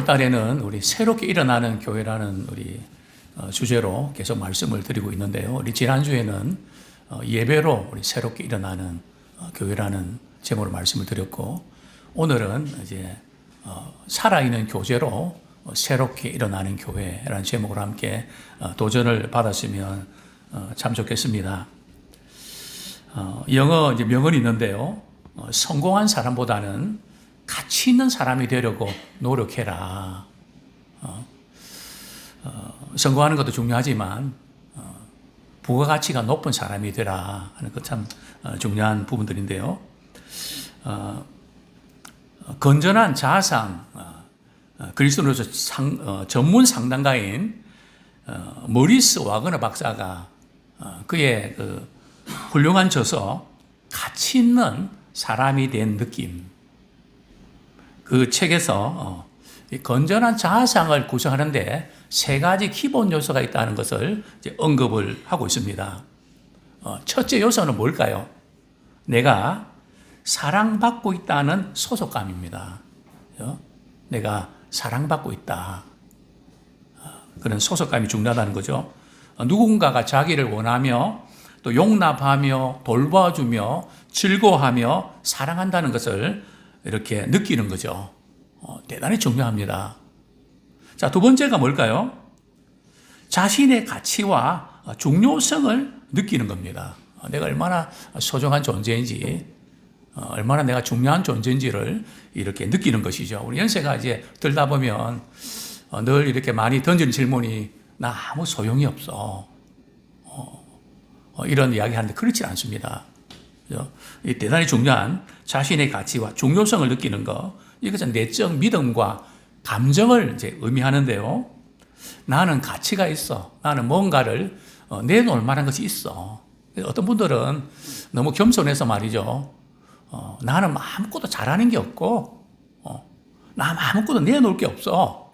올 달에는 우리 새롭게 일어나는 교회라는 우리 주제로 계속 말씀을 드리고 있는데요. 우리 지난주에는 예배로 우리 새롭게 일어나는 교회라는 제목으로 말씀을 드렸고, 오늘은 이제 살아있는 교제로 새롭게 일어나는 교회라는 제목으로 함께 도전을 받았으면 참 좋겠습니다. 영어 이제 명언이 있는데요. 성공한 사람보다는 가치 있는 사람이 되려고 노력해라. 성공하는 것도 중요하지만 부가가치가 높은 사람이 되라 하는 것 참 중요한 부분들인데요. 건전한 자아상 그리스도로서 전문 상담가인 모리스 와그너 박사가 그의 그 훌륭한 저서 가치 있는 사람이 된 느낌, 그 책에서 건전한 자아상을 구성하는데 세 가지 기본 요소가 있다는 것을 이제 언급을 하고 있습니다. 첫째 요소는 뭘까요? 내가 사랑받고 있다는 소속감입니다. 내가 사랑받고 있다. 그런 소속감이 중요하다는 거죠. 누군가가 자기를 원하며 또 용납하며 돌봐주며 즐거워하며 사랑한다는 것을 이렇게 느끼는 거죠. 대단히 중요합니다. 자, 두 번째가 뭘까요? 자신의 가치와 중요성을 느끼는 겁니다. 내가 얼마나 소중한 존재인지, 얼마나 내가 중요한 존재인지를 이렇게 느끼는 것이죠. 우리 연세가 이제 들다 보면 늘 이렇게 많이 던지는 질문이 나 아무 소용이 없어. 이런 이야기 하는데 그렇지 않습니다. 이 대단히 중요한 자신의 가치와 중요성을 느끼는 것, 이것은 내적 믿음과 감정을 이제 의미하는데요. 나는 가치가 있어. 나는 뭔가를 내놓을 만한 것이 있어. 어떤 분들은 너무 겸손해서 말이죠. 나는 아무것도 잘하는 게 없고, 나 아무것도 내놓을 게 없어.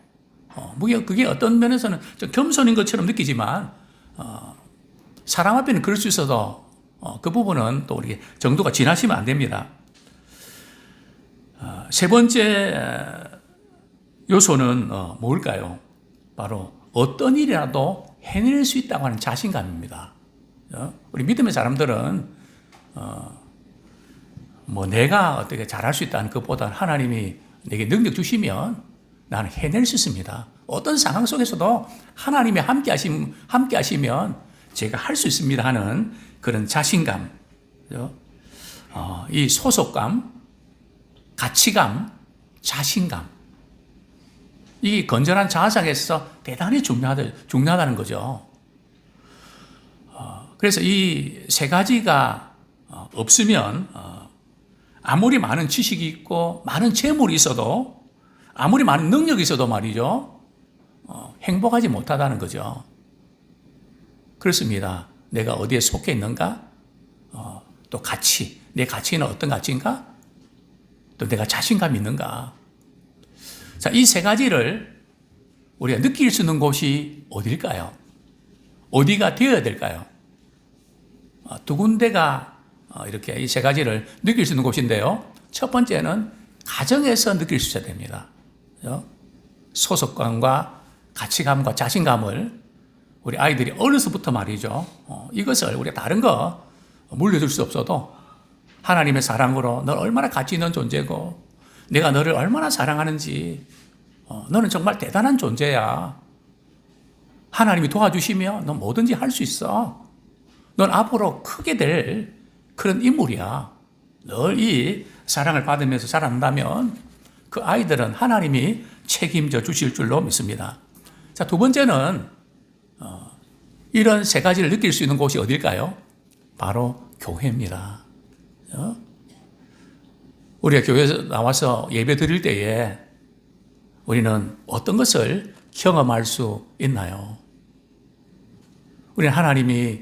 그게 어떤 면에서는 좀 겸손인 것처럼 느끼지만, 사람 앞에는 그럴 수 있어도 그 부분은 또 우리 정도가 지나치면 안 됩니다. 세 번째 요소는 뭘까요? 바로 어떤 일이라도 해낼 수 있다고 하는 자신감입니다. 우리 믿음의 사람들은 내가 어떻게 잘할 수 있다는 것보다는 하나님이 내게 능력 주시면 나는 해낼 수 있습니다. 어떤 상황 속에서도 하나님이 함께 하시면 제가 할 수 있습니다 하는 그런 자신감, 이 소속감, 가치감, 자신감, 이 건전한 자아상에서 대단히 중요하다는 거죠. 그래서 이 세 가지가 없으면 아무리 많은 지식이 있고 많은 재물이 있어도 아무리 많은 능력이 있어도 말이죠, 행복하지 못하다는 거죠. 그렇습니다. 내가 어디에 속해 있는가? 또 가치, 내 가치는 어떤 가치인가? 또 내가 자신감이 있는가? 자, 이 세 가지를 우리가 느낄 수 있는 곳이 어딜까요? 어디가 되어야 될까요? 두 군데가 이렇게 이 세 가지를 느낄 수 있는 곳인데요. 첫 번째는 가정에서 느낄 수 있어야 됩니다. 소속감과 가치감과 자신감을 우리 아이들이 어려서부터 말이죠. 이것을 우리가 다른 거 물려줄 수 없어도 하나님의 사랑으로 너 얼마나 가치 있는 존재고 내가 너를 얼마나 사랑하는지, 너는 정말 대단한 존재야. 하나님이 도와주시면 너 뭐든지 할 수 있어. 넌 앞으로 크게 될 그런 인물이야. 늘 이 사랑을 받으면서 자란다면 그 아이들은 하나님이 책임져 주실 줄로 믿습니다. 자, 두 번째는 이런 세 가지를 느낄 수 있는 곳이 어딜까요? 바로 교회입니다. 우리가 교회에서 나와서 예배 드릴 때에 우리는 어떤 것을 경험할 수 있나요? 우리는 하나님이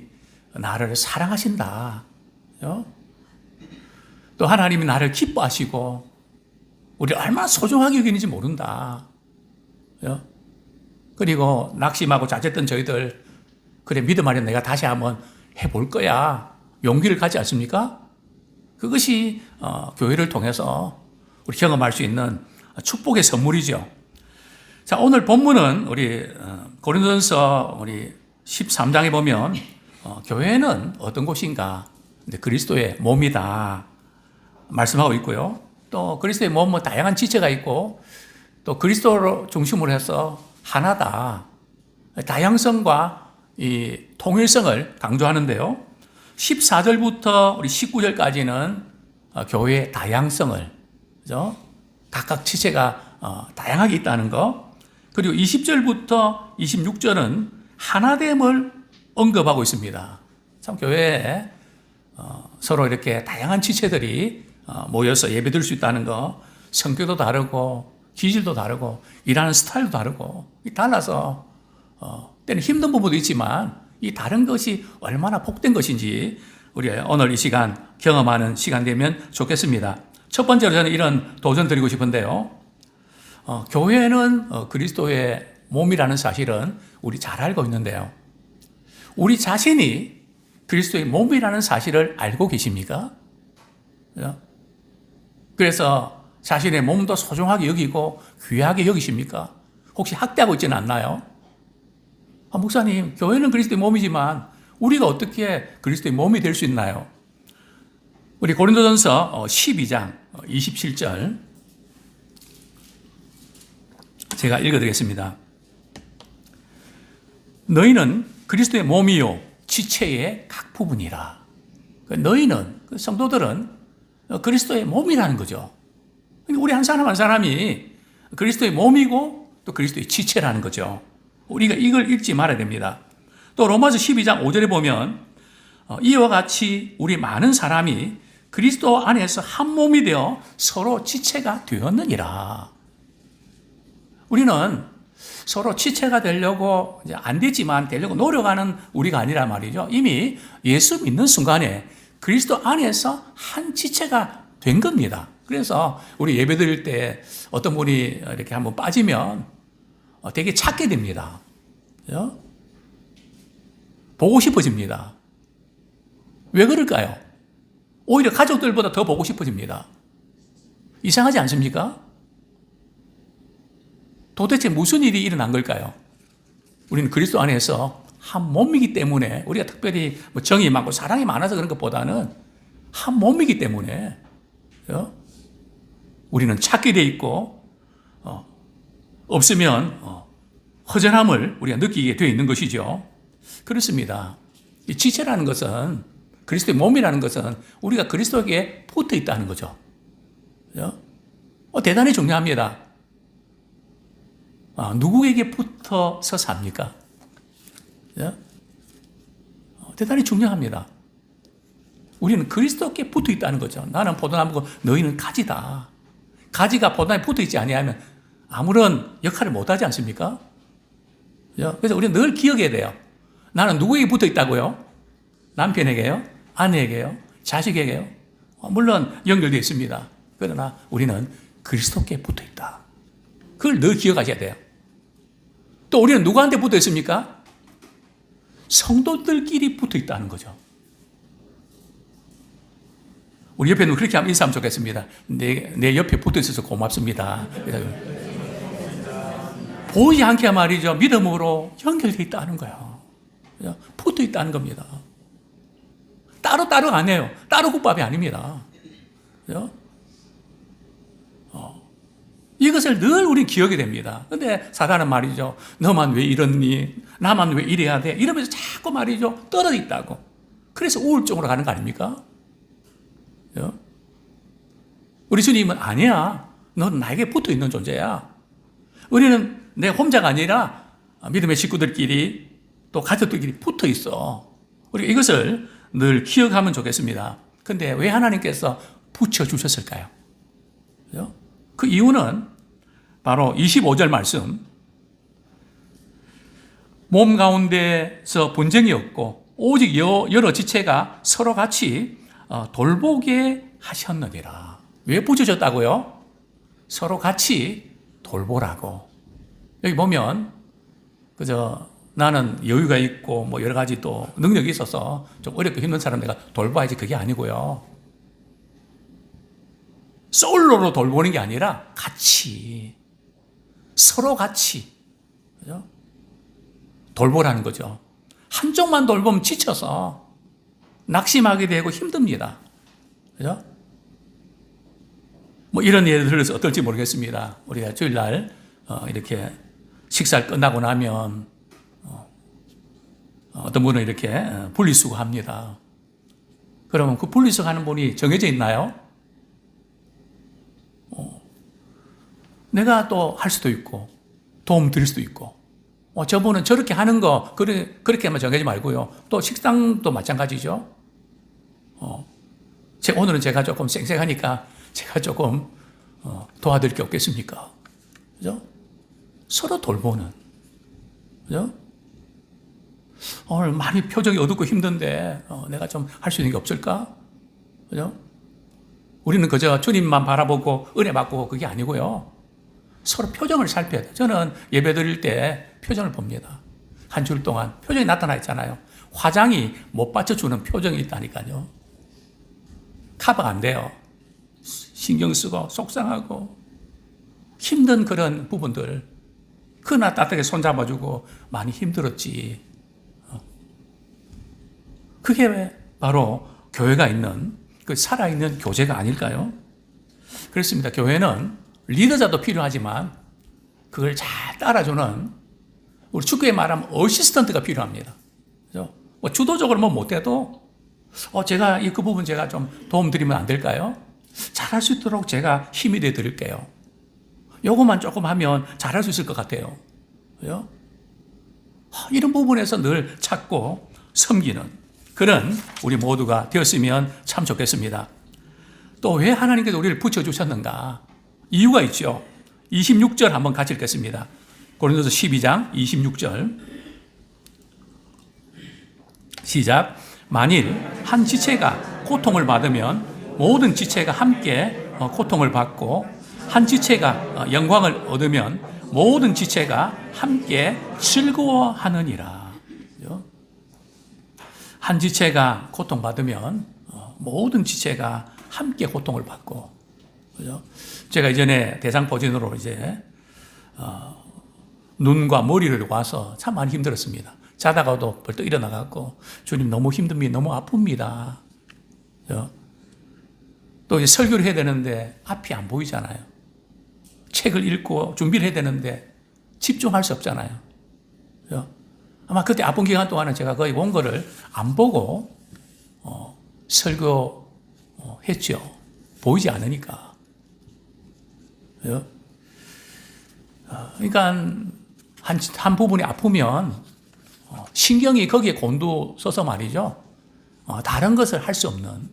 나를 사랑하신다. 또 하나님이 나를 기뻐하시고 우리를 얼마나 소중하게 여기는지 모른다. 그리고 낙심하고 자책했던 저희들, 그래 믿음 안에 내가 다시 한번 해볼 거야. 용기를 갖지 않습니까? 그것이 교회를 통해서 우리 경험할 수 있는 축복의 선물이죠. 자, 오늘 본문은 우리 고린도전서 우리 13장에 보면 교회는 어떤 곳인가? 그리스도의 몸이다 말씀하고 있고요. 또 그리스도의 몸은 다양한 지체가 있고 또 그리스도를 중심으로 해서 하나다. 다양성과 이 통일성을 강조하는데요. 14절부터 우리 19절까지는 교회의 다양성을, 그죠? 각각 지체가 다양하게 있다는 거. 그리고 20절부터 26절은 하나됨을 언급하고 있습니다. 참 교회에 서로 이렇게 다양한 지체들이 모여서 예배드릴 수 있다는 거, 성격도 다르고 기질도 다르고 일하는 스타일도 다르고 달라서 때는 힘든 부분도 있지만 이 다른 것이 얼마나 복된 것인지 우리 오늘 이 시간 경험하는 시간 되면 좋겠습니다. 첫 번째로 저는 이런 도전 드리고 싶은데요. 교회는 그리스도의 몸이라는 사실은 우리 잘 알고 있는데요. 우리 자신이 그리스도의 몸이라는 사실을 알고 계십니까? 그래서 자신의 몸도 소중하게 여기고 귀하게 여기십니까? 혹시 학대하고 있지는 않나요? 목사님, 교회는 그리스도의 몸이지만 우리가 어떻게 그리스도의 몸이 될 수 있나요? 우리 고린도전서 12장 27절 제가 읽어드리겠습니다. 너희는 그리스도의 몸이요 지체의 각 부분이라. 너희는, 성도들은 그리스도의 몸이라는 거죠. 우리 한 사람 한 사람이 그리스도의 몸이고 또 그리스도의 지체라는 거죠. 우리가 이걸 잊지 말아야 됩니다. 또 로마서 12장 5절에 보면 이와 같이 우리 많은 사람이 그리스도 안에서 한 몸이 되어 서로 지체가 되었느니라. 우리는 서로 지체가 되려고 이제 안 되지만 되려고 노력하는 우리가 아니라 말이죠. 이미 예수 믿는 순간에 그리스도 안에서 한 지체가 된 겁니다. 그래서 우리 예배 드릴 때 어떤 분이 이렇게 한번 빠지면 되게 찾게 됩니다. 그죠? 보고 싶어집니다. 왜 그럴까요? 오히려 가족들보다 더 보고 싶어집니다. 이상하지 않습니까? 도대체 무슨 일이 일어난 걸까요? 우리는 그리스도 안에서 한 몸이기 때문에 우리가 특별히 정이 많고 사랑이 많아서 그런 것보다는 한 몸이기 때문에 우리는 찾게 돼 있고 없으면 허전함을 우리가 느끼게 되어 있는 것이죠. 그렇습니다. 이 지체라는 것은 그리스도의 몸이라는 것은 우리가 그리스도에게 붙어 있다는 거죠. 대단히 중요합니다. 누구에게 붙어서 삽니까? 대단히 중요합니다. 우리는 그리스도께 붙어 있다는 거죠. 나는 포도나무고 너희는 가지다. 가지가 포도나무에 붙어 있지 아니하면 아무런 역할을 못하지 않습니까? 그래서 우리는 늘 기억해야 돼요. 나는 누구에게 붙어 있다고요? 남편에게요? 아내에게요? 자식에게요? 물론 연결되어 있습니다. 그러나 우리는 그리스도께 붙어 있다. 그걸 늘 기억하셔야 돼요. 또 우리는 누구한테 붙어 있습니까? 성도들끼리 붙어 있다는 거죠. 우리 옆에 누구 그렇게 하면 인사하면 좋겠습니다. 내 옆에 붙어 있어서 고맙습니다. 보이지 않게 말이죠. 믿음으로 연결되어 있다는 거예요. 붙어 있다는 겁니다. 따로따로 안 해요. 따로 국밥이 아닙니다. 이것을 늘 우리는 기억이 됩니다. 근데 사단은 말이죠. 너만 왜 이러니? 나만 왜 이래야 돼? 이러면서 자꾸 말이죠. 떨어져 있다고. 그래서 우울증으로 가는 거 아닙니까? 우리 주님은 아니야. 너는 나에게 붙어 있는 존재야. 우리는 내 혼자가 아니라 믿음의 식구들끼리 또 가족들끼리 붙어 있어. 우리가 이것을 늘 기억하면 좋겠습니다. 근데 왜 하나님께서 붙여주셨을까요? 그 이유는 바로 25절 말씀. 몸 가운데서 분쟁이 없고 오직 여러 지체가 서로 같이 돌보게 하셨느니라. 왜 붙여졌다고요? 서로 같이 돌보라고. 여기 보면 그저 나는 여유가 있고 뭐 여러 가지 또 능력이 있어서 좀 어렵고 힘든 사람 내가 돌봐야지 그게 아니고요. 솔로로 돌보는 게 아니라 같이 서로 같이, 그죠? 돌보라는 거죠. 한쪽만 돌보면 지쳐서 낙심하게 되고 힘듭니다. 그죠? 뭐 이런 예를 들어서 어떨지 모르겠습니다. 우리가 주일날 이렇게 식사를 끝나고 나면 어떤 분은 이렇게 분리수거합니다. 그러면 그 분리수거하는 분이 정해져 있나요? 내가 또 할 수도 있고 도움 드릴 수도 있고 저분은 저렇게 하는 거 그렇게만 정하지 말고요. 또 식당도 마찬가지죠. 오늘은 제가 조금 쌩쌩하니까 제가 조금 도와드릴 게 없겠습니까? 그죠? 서로 돌보는, 그죠? 오늘 많이 표정이 어둡고 힘든데 내가 좀 할 수 있는 게 없을까? 그죠? 우리는 그저 주님만 바라보고 은혜 받고 그게 아니고요. 서로 표정을 살펴야 돼요. 저는 예배 드릴 때 표정을 봅니다. 한 주 동안 표정이 나타나 있잖아요. 화장이 못 받쳐주는 표정이 있다니까요. 커버가 안 돼요. 신경 쓰고 속상하고 힘든 그런 부분들 그나 따뜻하게 손잡아주고 많이 힘들었지. 그게 바로 교회가 있는 그 살아있는 교제가 아닐까요? 그렇습니다. 교회는 리더자도 필요하지만 그걸 잘 따라주는 우리 축구에 말하면 어시스턴트가 필요합니다. 그죠? 뭐 주도적으로 뭐 못해도 제가 그 부분 제가 좀 도움 드리면 안 될까요? 잘할 수 있도록 제가 힘이 돼 드릴게요. 요것만 조금 하면 잘할 수 있을 것 같아요. 그죠? 이런 부분에서 늘 찾고 섬기는 그런 우리 모두가 되었으면 참 좋겠습니다. 또 왜 하나님께서 우리를 붙여주셨는가? 이유가 있죠. 26절 한번 같이 읽겠습니다. 고린도서 12장 26절 시작. 만일 한 지체가 고통을 받으면 모든 지체가 함께 고통을 받고 한 지체가 영광을 얻으면 모든 지체가 함께 즐거워하느니라. 한 지체가 고통받으면 모든 지체가 함께 고통을 받고, 그죠? 제가 이전에 대상포진으로 이제 눈과 머리를 와서 참 많이 힘들었습니다. 자다가도 벌떡 일어나갖고 주님 너무 힘듭니다. 너무 아픕니다. 그죠? 또 이제 설교를 해야 되는데 앞이 안 보이잖아요. 책을 읽고 준비를 해야 되는데 집중할 수 없잖아요. 그죠? 아마 그때 아픈 기간 동안은 제가 거의 원고를 안 보고 설교했죠. 보이지 않으니까. 그죠? 그러니까 한 부분이 아프면 신경이 거기에 곤두서서 말이죠. 다른 것을 할 수 없는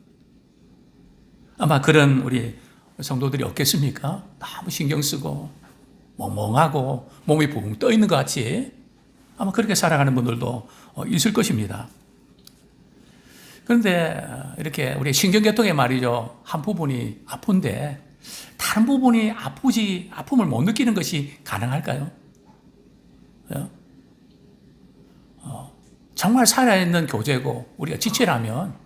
아마 그런 우리 성도들이 없겠습니까? 너무 신경 쓰고 멍멍하고 몸이 붕 떠 있는 것 같이 아마 그렇게 살아가는 분들도 있을 것입니다. 그런데 이렇게 우리 신경계통에 말이죠. 한 부분이 아픈데 다른 부분이 아픔을 못 느끼는 것이 가능할까요? 정말 살아있는 교제고 우리가 지체라면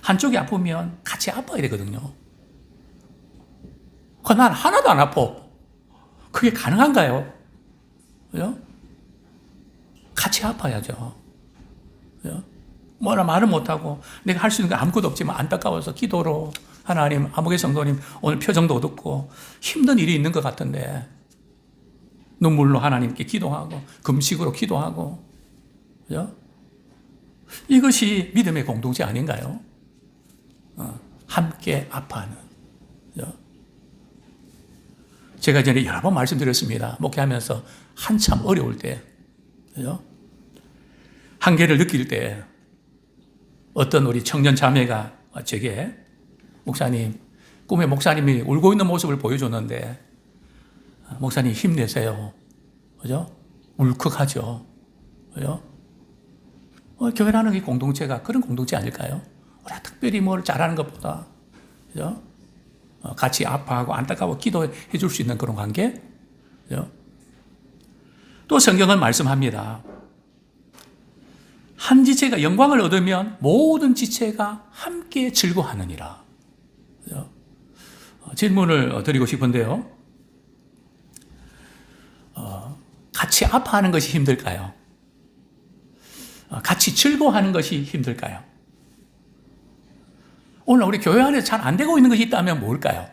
한쪽이 아프면 같이 아파야 되거든요. 난 하나도 안 아파. 그게 가능한가요? 그죠? 같이 아파야죠. 그죠? 뭐라 말을 못하고 내가 할 수 있는 게 아무것도 없지만 안타까워서 기도로 하나님, 아무개 성도님 오늘 표정도 어둡고 힘든 일이 있는 것 같은데 눈물로 하나님께 기도하고 금식으로 기도하고, 그죠? 이것이 믿음의 공동체 아닌가요? 함께 아파하는. 그죠? 제가 전에 여러 번 말씀드렸습니다. 목회하면서 한참 어려울 때, 그죠? 한계를 느낄 때 어떤 우리 청년 자매가 제게 목사님, 꿈에 목사님이 울고 있는 모습을 보여줬는데 목사님 힘내세요. 그죠? 울컥하죠. 그죠? 교회라는 이 공동체가 그런 공동체 아닐까요? 우리가 특별히 뭘 잘하는 것보다, 그죠? 같이 아파하고 안타까워 기도해 줄 수 있는 그런 관계? 그죠? 또 성경은 말씀합니다. 한 지체가 영광을 얻으면 모든 지체가 함께 즐거워하느니라. 그죠? 질문을 드리고 싶은데요. 같이 아파하는 것이 힘들까요? 같이 즐거워하는 것이 힘들까요? 오늘 우리 교회 안에서 잘 안 되고 있는 것이 있다면 뭘까요?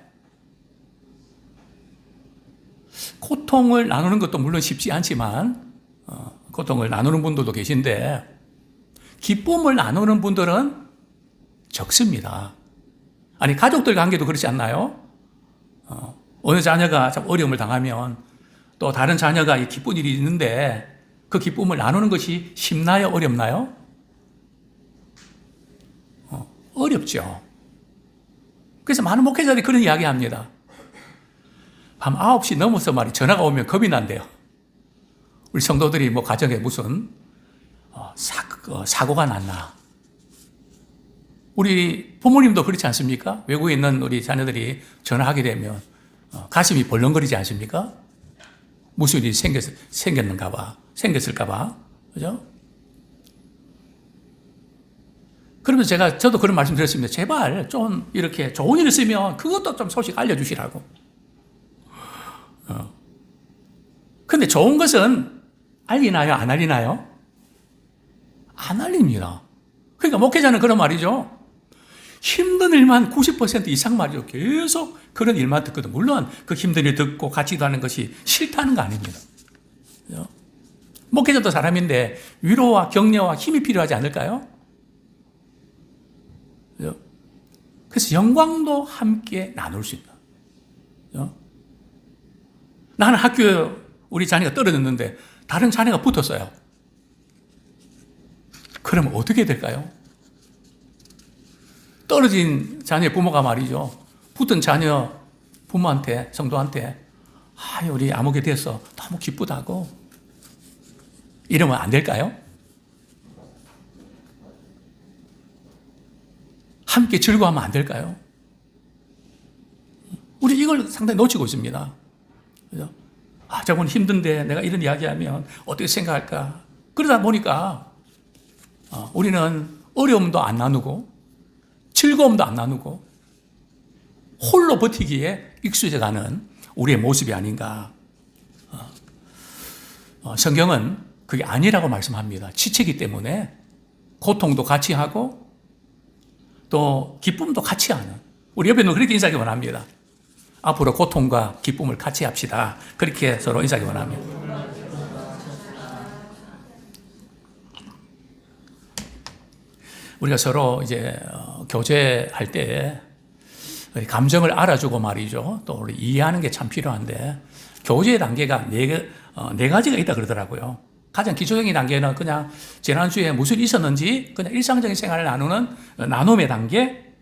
고통을 나누는 것도 물론 쉽지 않지만 고통을 나누는 분들도 계신데 기쁨을 나누는 분들은 적습니다. 아니 가족들 관계도 그렇지 않나요? 어느 자녀가 참 어려움을 당하면 또 다른 자녀가 기쁜 일이 있는데 그 기쁨을 나누는 것이 쉽나요? 어렵나요? 어렵죠. 그래서 많은 목회자들이 그런 이야기 합니다. 밤 9시 넘어서 말이 전화가 오면 겁이 난대요. 우리 성도들이 뭐 가정에 무슨 사고가 났나. 우리 부모님도 그렇지 않습니까? 외국에 있는 우리 자녀들이 전화하게 되면 가슴이 벌렁거리지 않습니까? 무슨 일이 생겼을까 봐. 그죠? 그러면서 저도 그런 말씀 드렸습니다. 제발 좀 이렇게 좋은 일 있으면 그것도 좀 소식 알려주시라고. 근데 좋은 것은 알리나요? 안 알리나요? 안 알립니다. 그러니까 목회자는 그런 말이죠. 힘든 일만 90% 이상 말이죠. 계속 그런 일만 듣거든. 물론 그 힘든 일 듣고 같이 하는 것이 싫다는 거 아닙니다. 목회자도 사람인데 위로와 격려와 힘이 필요하지 않을까요? 그래서 영광도 함께 나눌 수 있다. 나는 학교에 우리 자녀가 떨어졌는데 다른 자녀가 붙었어요. 그러면 어떻게 될까요? 떨어진 자녀의 부모가 말이죠. 붙은 자녀 부모한테, 성도한테 우리 아무개 돼서 너무 기쁘다고 이러면 안 될까요? 함께 즐거워하면 안 될까요? 우리 이걸 상당히 놓치고 있습니다. 그죠? 저분 힘든데 내가 이런 이야기하면 어떻게 생각할까? 그러다 보니까 우리는 어려움도 안 나누고 즐거움도 안 나누고 홀로 버티기에 익숙해가는 우리의 모습이 아닌가. 성경은 그게 아니라고 말씀합니다. 지체기 때문에 고통도 같이 하고 또 기쁨도 같이 하는 우리 옆에 있는 그렇게 인사하기 원합니다. 앞으로 고통과 기쁨을 같이 합시다. 그렇게 서로 인사하기 원합니다. 우리가 서로 이제 교제할 때 감정을 알아주고 말이죠. 또 우리 이해하는 게 참 필요한데 교제의 단계가 네 가지가 있다 그러더라고요. 가장 기초적인 단계는 그냥 지난주에 무슨 일이 있었는지 그냥 일상적인 생활을 나누는 나눔의 단계.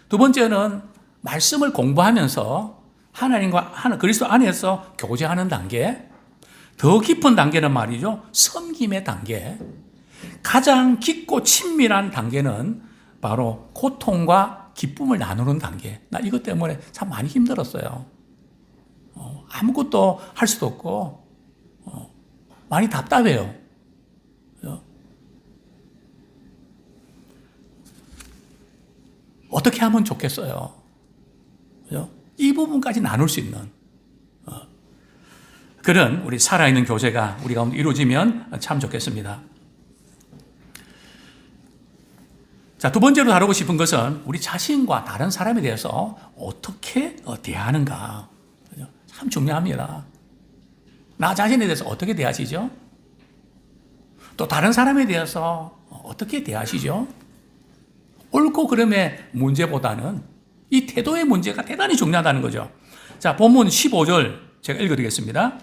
두 번째는 말씀을 공부하면서 하나님과 그리스도 안에서 교제하는 단계. 더 깊은 단계는 말이죠. 섬김의 단계. 가장 깊고 친밀한 단계는 바로 고통과 기쁨을 나누는 단계. 나 이것 때문에 참 많이 힘들었어요. 아무것도 할 수도 없고 많이 답답해요. 어떻게 하면 좋겠어요? 이 부분까지 나눌 수 있는 그런 우리 살아있는 교제가 우리 가운데 이루어지면 참 좋겠습니다. 자, 두 번째로 다루고 싶은 것은 우리 자신과 다른 사람에 대해서 어떻게 대하는가. 참 중요합니다. 나 자신에 대해서 어떻게 대하시죠? 또 다른 사람에 대해서 어떻게 대하시죠? 옳고 그름의 문제보다는 이 태도의 문제가 대단히 중요하다는 거죠. 자, 본문 15절 제가 읽어드리겠습니다.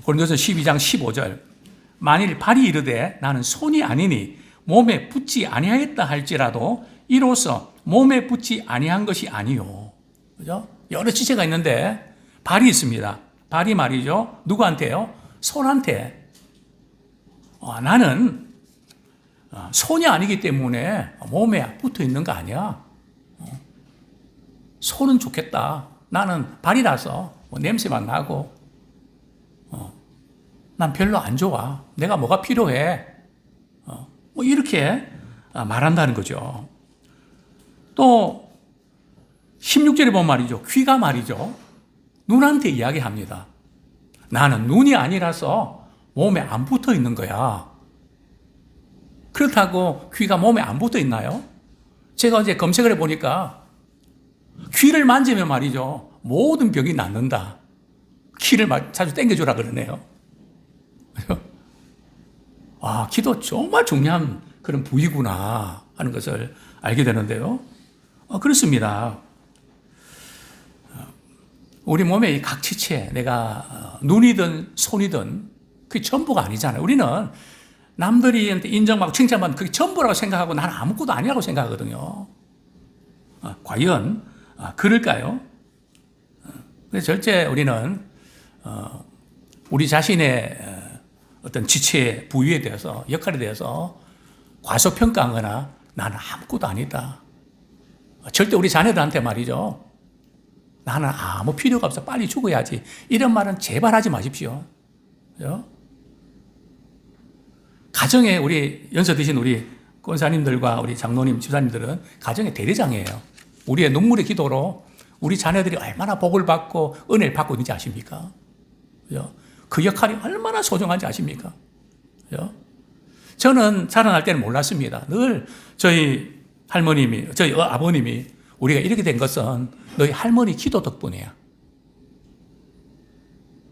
고린도서 12장 15절. 만일 발이 이르되 나는 손이 아니니 몸에 붙지 아니하였다 할지라도 이로써 몸에 붙지 아니한 것이 아니요. 그죠? 여러 지체가 있는데 발이 있습니다. 발이 말이죠. 누구한테요? 손한테. 나는 손이 아니기 때문에 몸에 붙어 있는 거 아니야. 손은 좋겠다. 나는 발이라서 냄새만 나고 난 별로 안 좋아. 내가 뭐가 필요해. 이렇게 말한다는 거죠. 또 16절에 보면 말이죠. 귀가 말이죠. 눈한테 이야기합니다. 나는 눈이 아니라서 몸에 안 붙어 있는 거야. 그렇다고 귀가 몸에 안 붙어 있나요? 제가 어제 검색을 해보니까 귀를 만지면 말이죠. 모든 병이 낫는다. 귀를 자주 당겨주라 그러네요. 아, 귀도 정말 중요한 그런 부위구나 하는 것을 알게 되는데요. 그렇습니다. 우리 몸의 이 각지체, 내가 눈이든 손이든 그게 전부가 아니잖아요. 우리는 남들이 인정받고 칭찬받는 그게 전부라고 생각하고 나는 아무것도 아니라고 생각하거든요. 과연 그럴까요? 그래서 절대 우리는 우리 자신의 어떤 지체 부위에 대해서 역할에 대해서 과소평가하거나 나는 아무것도 아니다. 절대 우리 자녀들한테 말이죠. 나는 아무 필요가 없어. 빨리 죽어야지. 이런 말은 제발 하지 마십시오. 그죠? 가정에 우리 연세 드신 우리 권사님들과 우리 장로님, 집사님들은 가정의 대대장이에요. 우리의 눈물의 기도로 우리 자녀들이 얼마나 복을 받고 은혜를 받고 있는지 아십니까? 그죠? 그 역할이 얼마나 소중한지 아십니까? 그죠? 저는 자라날 때는 몰랐습니다. 늘 저희 할머님이, 저희 아버님이 우리가 이렇게 된 것은 너희 할머니 기도 덕분이야.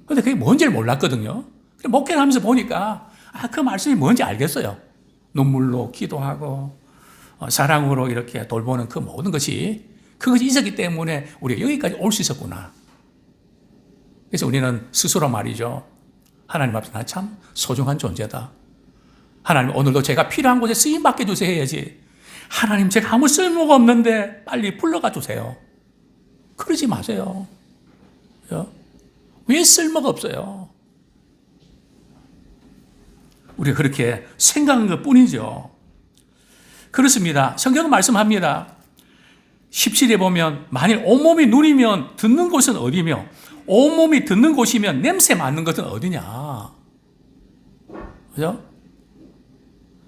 근데 그게 뭔지를 몰랐거든요. 목회를 하면서 보니까 그 말씀이 뭔지 알겠어요. 눈물로 기도하고 사랑으로 이렇게 돌보는 그 모든 것이 그것이 있었기 때문에 우리가 여기까지 올 수 있었구나. 그래서 우리는 스스로 말이죠. 하나님 앞에 나 참 소중한 존재다. 하나님 오늘도 제가 필요한 곳에 쓰임 받게 주세요 해야지. 하나님 제가 아무 쓸모가 없는데 빨리 불러가 주세요. 그러지 마세요. 왜 쓸모가 없어요? 우리가 그렇게 생각한 것 뿐이죠. 그렇습니다. 성경은 말씀합니다. 17에 보면 만일 온몸이 눈이면 듣는 곳은 어디며 온몸이 듣는 곳이면 냄새 맡는 것은 어디냐. 그죠?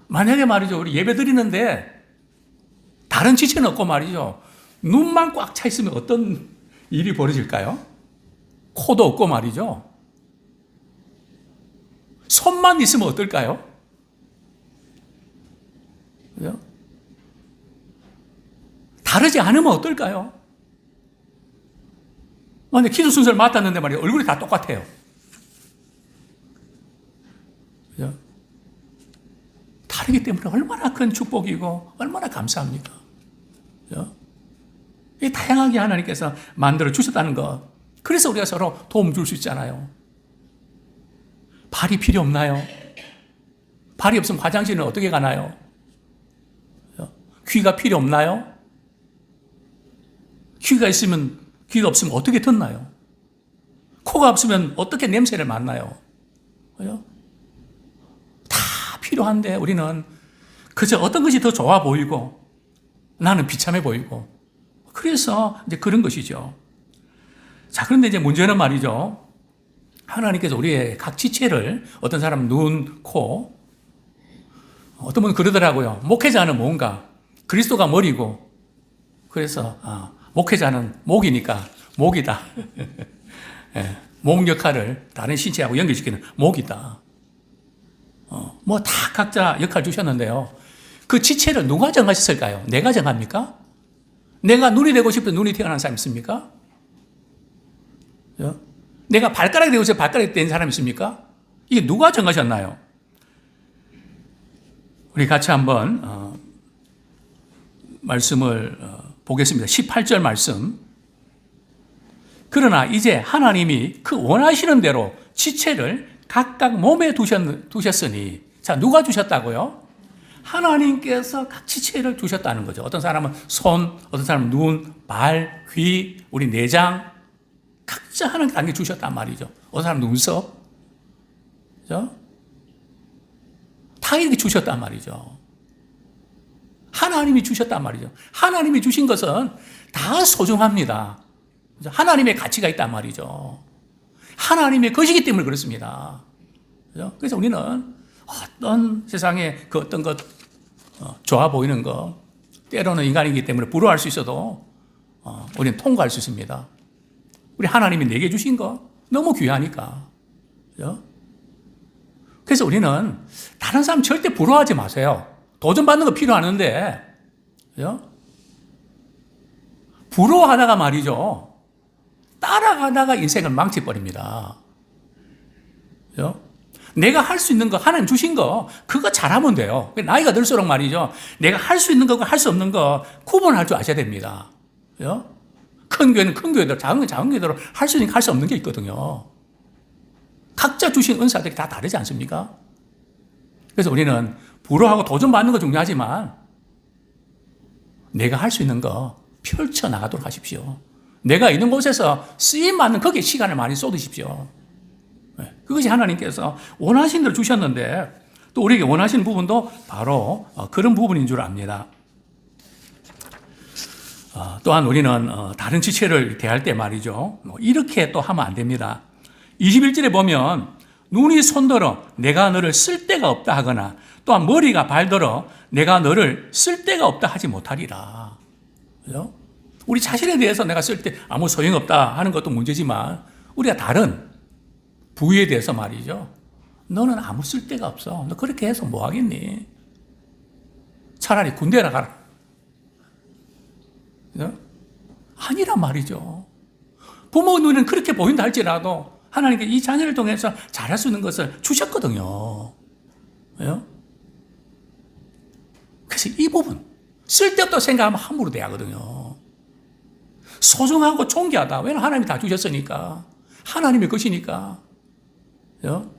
만약에 말이죠. 우리 예배 드리는데 다른 지체는 없고 말이죠. 눈만 꽉 차 있으면 어떤 일이 벌어질까요? 코도 없고 말이죠. 손만 있으면 어떨까요? 그죠? 다르지 않으면 어떨까요? 만약 기도 순서를 맡았는데 말이에요. 얼굴이 다 똑같아요. 그죠? 다르기 때문에 얼마나 큰 축복이고 얼마나 감사합니까? 그죠? 이 다양하게 하나님께서 만들어 주셨다는 것. 그래서 우리가 서로 도움 줄 수 있잖아요. 발이 필요 없나요? 발이 없으면 화장실은 어떻게 가나요? 귀가 필요 없나요? 귀가 없으면 어떻게 듣나요? 코가 없으면 어떻게 냄새를 맡나요? 다 필요한데 우리는 그저 어떤 것이 더 좋아 보이고 나는 비참해 보이고 그래서 이제 그런 것이죠. 자, 그런데 이제 문제는 말이죠. 하나님께서 우리의 각 지체를 어떤 사람은 눈, 코, 어떤 분은 그러더라고요. 목회자는 뭔가 그리스도가 머리고 그래서 목회자는 목이니까 목이다. 예, 목 역할을 다른 신체하고 연결시키는 목이다. 뭐 다 각자 역할 주셨는데요. 그 지체를 누가 정하셨을까요? 내가 정합니까? 내가 눈이 되고 싶어서 눈이 태어난 사람 있습니까? 내가 발가락이 되고 싶어서 발가락이 된 사람 있습니까? 이게 누가 정하셨나요? 우리 같이 한번 말씀을 보겠습니다. 18절 말씀. 그러나 이제 하나님이 그 원하시는 대로 지체를 각각 몸에 두셨으니 자, 누가 주셨다고요? 하나님께서 각 지체를 주셨다는 거죠. 어떤 사람은 손, 어떤 사람은 눈, 발, 귀, 우리 내장 각자 하나님께 단계 주셨단 말이죠. 어떤 사람은 눈썹, 그죠? 다 이렇게 주셨단 말이죠. 하나님이 주셨단 말이죠. 하나님이 주신 것은 다 소중합니다. 하나님의 가치가 있단 말이죠. 하나님의 것이기 때문에 그렇습니다. 그래서 우리는 어떤 세상에 그 어떤 것 좋아 보이는 것 때로는 인간이기 때문에 부러워할 수 있어도 우리는 통과할 수 있습니다. 우리 하나님이 내게 주신 거 너무 귀하니까. 그죠? 그래서 우리는 다른 사람 절대 부러워하지 마세요. 도전받는 거 필요하는데, 그죠? 부러워하다가 말이죠. 따라가다가 인생을 망쳐버립니다. 그죠? 내가 할 수 있는 거, 하나님 주신 거, 그거 잘하면 돼요. 나이가 들수록 말이죠. 내가 할 수 있는 거고 할 수 없는 거 구분할 줄 아셔야 됩니다. 그죠? 큰 교회는 큰 교회대로, 작은 교회는 작은 교회대로 할 수 있는 게 할 수 없는 게 있거든요. 각자 주신 은사들이 다 다르지 않습니까? 그래서 우리는 부러워하고 도전받는 거 중요하지만 내가 할 수 있는 거 펼쳐나가도록 하십시오. 내가 있는 곳에서 쓰임받는 거기에 시간을 많이 쏟으십시오. 그것이 하나님께서 원하신 대로 주셨는데 또 우리에게 원하시는 부분도 바로 그런 부분인 줄 압니다. 또한 우리는 다른 지체를 대할 때 말이죠. 이렇게 또 하면 안 됩니다. 21절에 보면 눈이 손들어 내가 너를 쓸 데가 없다 하거나 또한 머리가 발들어 내가 너를 쓸 데가 없다 하지 못하리라. 그죠? 우리 자신에 대해서 내가 쓸 때 아무 소용없다 하는 것도 문제지만 우리가 다른 부위에 대해서 말이죠. 너는 아무 쓸 데가 없어. 너 그렇게 해서 뭐 하겠니? 차라리 군대나 가라. 그죠? 아니란 말이죠. 부모 눈에는 그렇게 보인다 할지라도 하나님께 이 자녀를 통해서 잘할 수 있는 것을 주셨거든요. 그죠? 그래서 이 부분 쓸데없다고 생각하면 함부로 대하거든요. 소중하고 존귀하다. 왜냐하면 하나님이 다 주셨으니까. 하나님의 것이니까. 그죠?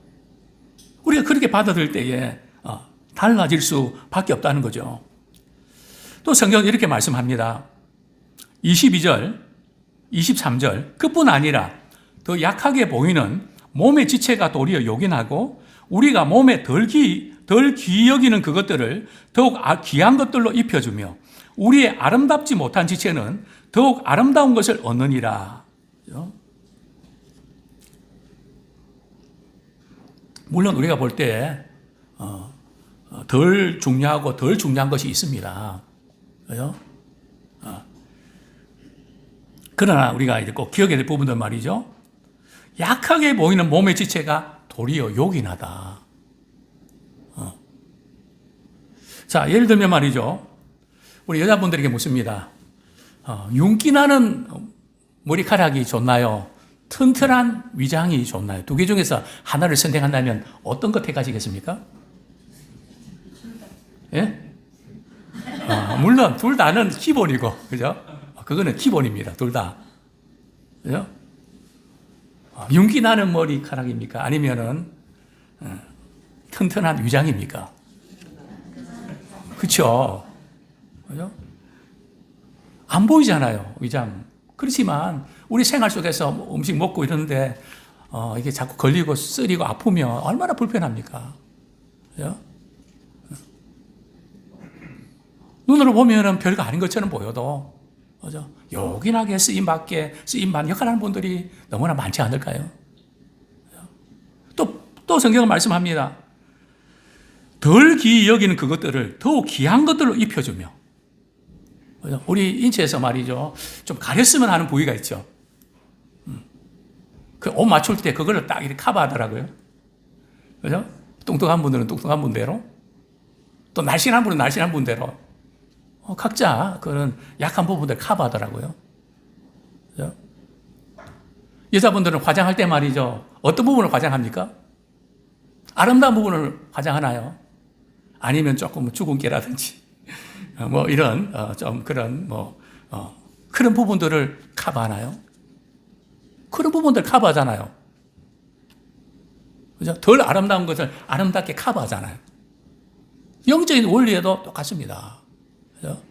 우리가 그렇게 받아들일 때에 달라질 수밖에 없다는 거죠. 또 성경은 이렇게 말씀합니다. 22절, 23절 그뿐 아니라 더 약하게 보이는 몸의 지체가 도리어 요긴하고 우리가 몸에 덜 귀히 여기는 그것들을 더욱 귀한 것들로 입혀주며 우리의 아름답지 못한 지체는 더욱 아름다운 것을 얻느니라. 물론 우리가 볼 때 덜 중요하고 덜 중요한 것이 있습니다. 그죠? 그러나 우리가 이제 꼭 기억해야 될 부분들 말이죠. 약하게 보이는 몸의 지체가 도리어 요긴하다. 자, 예를 들면 말이죠. 우리 여자분들에게 묻습니다. 윤기 나는 머리카락이 좋나요? 튼튼한 위장이 좋나요? 두 개 중에서 하나를 선택한다면 어떤 것 택하시겠습니까? 예? 물론 둘 다는 기본이고, 그죠? 그거는 기본입니다. 둘 다. 그죠? 윤기 나는 머리카락입니까? 아니면은 튼튼한 위장입니까? 그렇죠. 그죠? 안 보이잖아요, 위장. 그렇지만 우리 생활 속에서 음식 먹고 이러는데 이게 자꾸 걸리고 쓰리고 아프면 얼마나 불편합니까? 그죠? 눈으로 보면은 별거 아닌 것처럼 보여도 그죠? 요긴하게 쓰임받는 역할을 하는 분들이 너무나 많지 않을까요? 또 성경은 말씀합니다. 덜 귀히 여기는 그것들을 더욱 귀한 것들로 입혀주며 그죠? 우리 인체에서 말이죠. 좀 가렸으면 하는 부위가 있죠. 그 옷 맞출 때 그걸로 딱 이렇게 커버하더라고요. 그죠? 뚱뚱한 분들은 뚱뚱한 분대로 또 날씬한 분은 날씬한 분대로 각자 그런 약한 부분들 커버하더라고요. 그죠? 여자분들은 화장할 때 말이죠. 어떤 부분을 화장합니까? 아름다운 부분을 화장하나요? 아니면 조금 주근깨라든지 뭐 이런 좀 그런 그런 부분들을 커버하나요? 그런 부분들 커버하잖아요. 그죠? 덜 아름다운 것을 아름답게 커버하잖아요. 영적인 원리에도 똑같습니다. 그죠?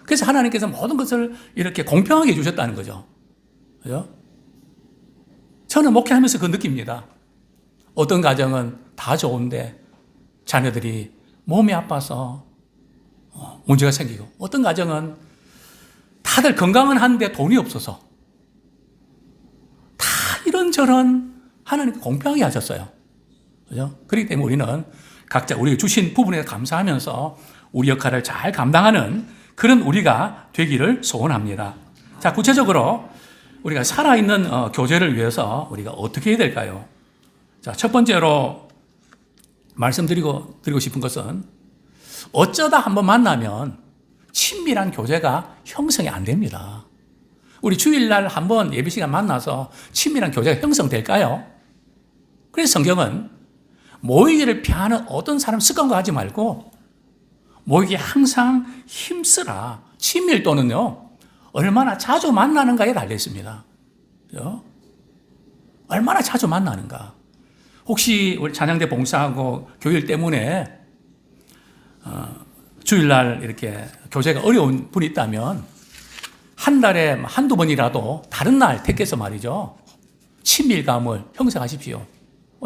그래서 하나님께서 모든 것을 이렇게 공평하게 해주셨다는 거죠. 그죠? 저는 목회하면서 그 느낍니다. 어떤 가정은 다 좋은데 자녀들이 몸이 아파서 문제가 생기고 어떤 가정은 다들 건강은 한데 돈이 없어서 다 이런저런 하나님 공평하게 하셨어요. 그죠? 그렇기 때문에 우리는 각자 우리가 주신 부분에 감사하면서 우리 역할을 잘 감당하는 그런 우리가 되기를 소원합니다. 자, 구체적으로 우리가 살아있는 교제를 위해서 우리가 어떻게 해야 될까요? 자, 첫 번째로 말씀드리고 싶은 것은 어쩌다 한번 만나면 친밀한 교제가 형성이 안 됩니다. 우리 주일날 한번 예배 시간 만나서 친밀한 교제가 형성될까요? 그래서 성경은 모이기를 피하는 어떤 사람 습관과 하지 말고 모이기에 항상 힘쓰라. 친밀도는요, 얼마나 자주 만나는가에 달려 있습니다. 그죠? 얼마나 자주 만나는가. 혹시 우리 찬양대 봉사하고 교일 때문에 주일날 이렇게 교제가 어려운 분이 있다면 한 달에 한두 번이라도 다른 날 택해서 말이죠, 친밀감을 형성하십시오.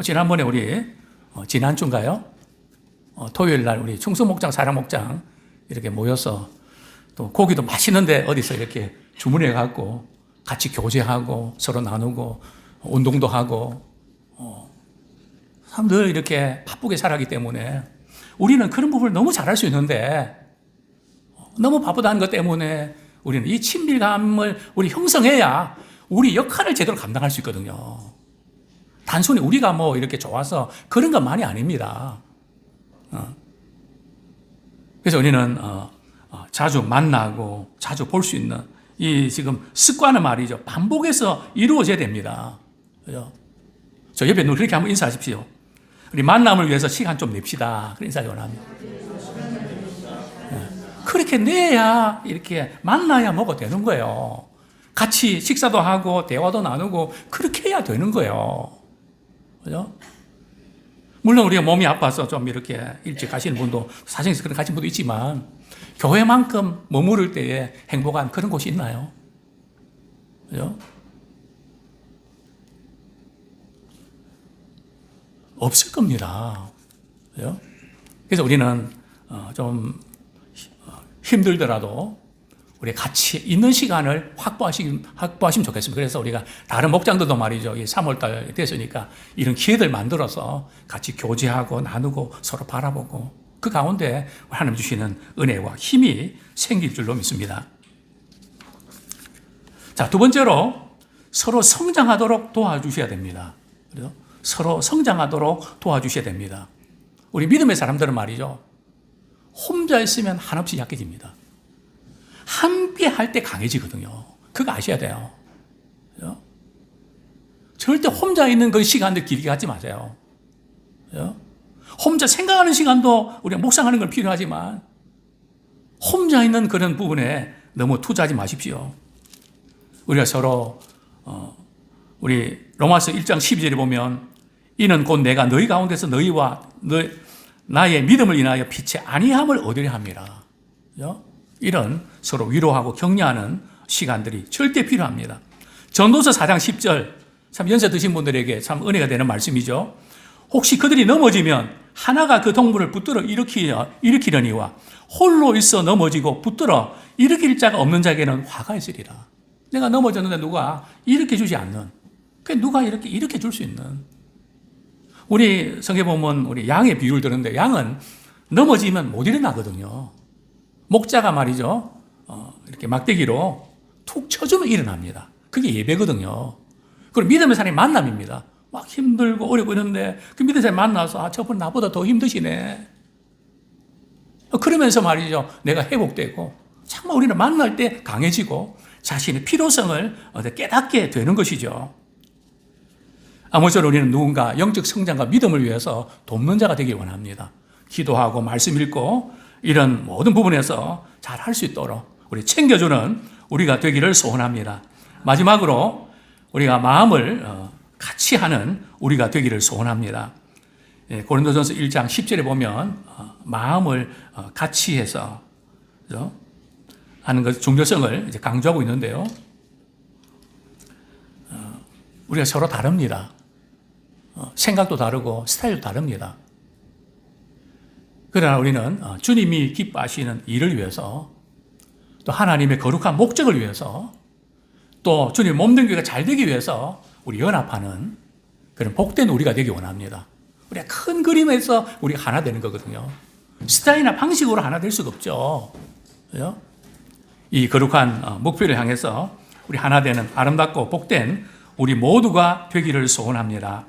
지난번에 우리 지난주인가요? 토요일 날 우리 충성목장, 사랑목장 이렇게 모여서 또 고기도 맛있는데 어디서 이렇게 주문해 갖고 같이 교제하고 서로 나누고 운동도 하고 참 늘 이렇게 바쁘게 살아가기 때문에 우리는 그런 부분을 너무 잘할 수 있는데 너무 바쁘다는 것 때문에 우리는 이 친밀감을 우리 형성해야 우리 역할을 제대로 감당할 수 있거든요. 단순히 우리가 뭐 이렇게 좋아서 그런 것만이 아닙니다. 그래서 우리는 자주 만나고 자주 볼 수 있는 이 지금 습관은 말이죠, 반복해서 이루어져야 됩니다. 그죠? 저 옆에 누구 그렇게 한번 인사하십시오. 우리 만남을 위해서 시간 좀 냅시다. 그런 인사를 원합니다. 그렇게 내야 이렇게 만나야 뭐가 되는 거예요. 같이 식사도 하고 대화도 나누고 그렇게 해야 되는 거예요. 그죠? 물론 우리가 몸이 아파서 좀 이렇게 일찍 가시는 분도 사정에서 그런 가신 분도 있지만 교회만큼 머무를 때에 행복한 그런 곳이 있나요? 그죠? 없을 겁니다. 그죠? 그래서 우리는 좀 힘들더라도 우리 같이 있는 시간을 확보하시면 좋겠습니다. 그래서 우리가 다른 목장들도 말이죠, 이 3월달 됐으니까 이런 기회들 만들어서 같이 교제하고 나누고 서로 바라보고 그 가운데 하나님 주시는 은혜와 힘이 생길 줄로 믿습니다. 자, 두 번째로 서로 성장하도록 도와주셔야 됩니다. 그래서 서로 성장하도록 도와주셔야 됩니다. 우리 믿음의 사람들은 말이죠, 혼자 있으면 한없이 약해집니다. 함께 할 때 강해지거든요. 그거 아셔야 돼요. 그죠? 절대 혼자 있는 그 시간들 길게 갖지 마세요. 그죠? 혼자 생각하는 시간도 우리가 묵상하는 건 필요하지만 혼자 있는 그런 부분에 너무 투자하지 마십시오. 우리가 서로 우리 로마서 1장 12절에 보면 이는 곧 내가 너희 가운데서 너희와 나의 믿음을 인하여 빛의 아니함을 얻으려 함이라. 그죠? 이런 서로 위로하고 격려하는 시간들이 절대 필요합니다. 전도서 4장 10절, 참 연세 드신 분들에게 참 은혜가 되는 말씀이죠. 혹시 그들이 넘어지면 하나가 그 동물을 붙들어 일으키려니와 홀로 있어 넘어지고 붙들어 일으킬 자가 없는 자에게는 화가 있으리라. 내가 넘어졌는데 누가 일으켜 주지 않는, 누가 이렇게 일으켜 줄 수 있는. 우리 성경에 보면 우리 양의 비유를 들었는데 양은 넘어지면 못 일어나거든요. 목자가 말이죠, 이렇게 막대기로 툭 쳐주면 일어납니다. 그게 예배거든요. 그리고 믿음의 사람의 만남입니다. 막 힘들고 어렵고 이런데 그 믿음의 사람이 만나서 저분 나보다 더 힘드시네. 그러면서 말이죠, 내가 회복되고 정말 우리는 만날 때 강해지고 자신의 필요성을 깨닫게 되는 것이죠. 아무쪼록 우리는 누군가 영적 성장과 믿음을 위해서 돕는 자가 되길 원합니다. 기도하고 말씀 읽고 이런 모든 부분에서 잘 할 수 있도록 우리 챙겨주는 우리가 되기를 소원합니다. 마지막으로 우리가 마음을 같이 하는 우리가 되기를 소원합니다. 고린도전서 1장 10절에 보면 마음을 같이 해서 그죠? 하는 것 중요성을 이제 강조하고 있는데요. 우리가 서로 다릅니다. 생각도 다르고 스타일도 다릅니다. 그러나 우리는 주님이 기뻐하시는 일을 위해서 또 하나님의 거룩한 목적을 위해서 또 주님 몸된 교회가 잘 되기 위해서 우리 연합하는 그런 복된 우리가 되기 원합니다. 우리가 큰 그림에서 우리가 하나 되는 거거든요. 스타일이나 방식으로 하나 될 수가 없죠. 그죠? 이 거룩한 목표를 향해서 우리 하나 되는 아름답고 복된 우리 모두가 되기를 소원합니다.